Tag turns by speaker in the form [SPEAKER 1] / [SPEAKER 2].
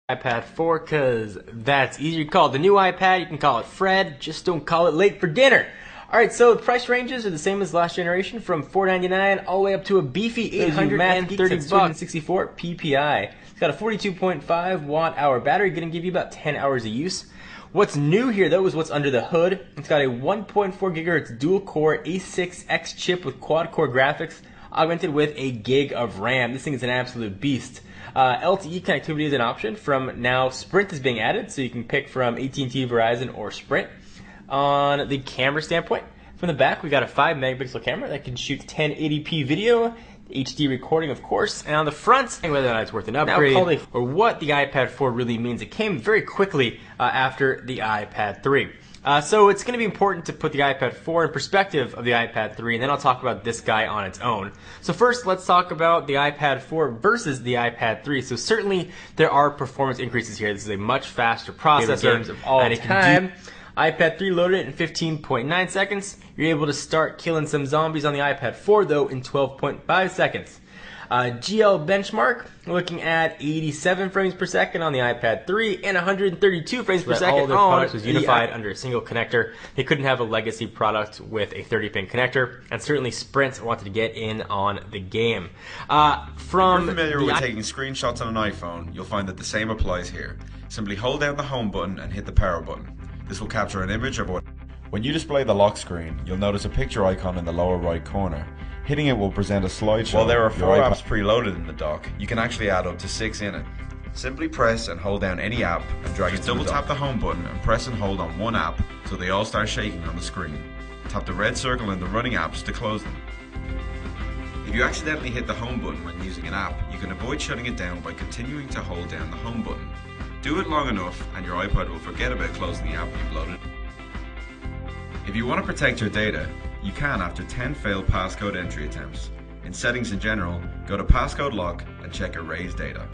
[SPEAKER 1] iPad 4 because that's easier to call it the new iPad. You can call it Fred, just don't call it late for dinner. Alright, so the price ranges are the same as last generation, from $499 all the way up to a beefy $830 PPI. It's got a 42.5 watt hour battery, going to give you about 10 hours of use. What's new here though is what's under the hood. It's got a 1.4 gigahertz dual core A6X chip with quad core graphics, augmented with a gig of RAM. This thing is an absolute beast. LTE connectivity is an option. From now, Sprint is being added, so you can pick from AT&T, Verizon, or Sprint. On the camera standpoint, from the back, we got a 5 megapixel camera that can shoot 1080p video, HD recording, of course. And on the front, whether or not it's worth an upgrade, or what the iPad 4 really means, it came very quickly after the iPad 3. So it's going to be important to put the iPad 4 in perspective of the iPad 3, and then I'll talk about this guy on its own. So first, let's talk about the iPad 4 versus the iPad 3. So certainly there are performance increases here. This is a much faster processor games of all time. iPad 3 loaded in 15.9 seconds. You're able to start killing some zombies on the iPad 4 though in 12.5 seconds. GL benchmark, looking at 87 frames per second on the iPad 3 and 132 frames per second. All their products was unified under a single connector. They couldn't have a legacy product with a 30-pin connector, and certainly Sprint wanted to get in on the game.
[SPEAKER 2] If you're familiar with taking screenshots on an iPhone, you'll find that the same applies here. Simply hold down the home button and hit the power button. This will capture an image of what. When you display the lock screen, you'll notice a picture icon in the lower right corner. Hitting it will present a slideshow. While there are 4 apps preloaded in the dock, you can actually add up to 6 in it. Simply press and hold down any app and drag it to the dock. Double tap the home button and press and hold on one app so they all start shaking on the screen. Tap the red circle in the running apps to close them. If you accidentally hit the home button when using an app, you can avoid shutting it down by continuing to hold down the home button. Do it long enough and your iPad will forget about closing the app you've loaded. If you want to protect your data, you can after 10 failed passcode entry attempts. In settings in general, go to passcode lock and check erase data.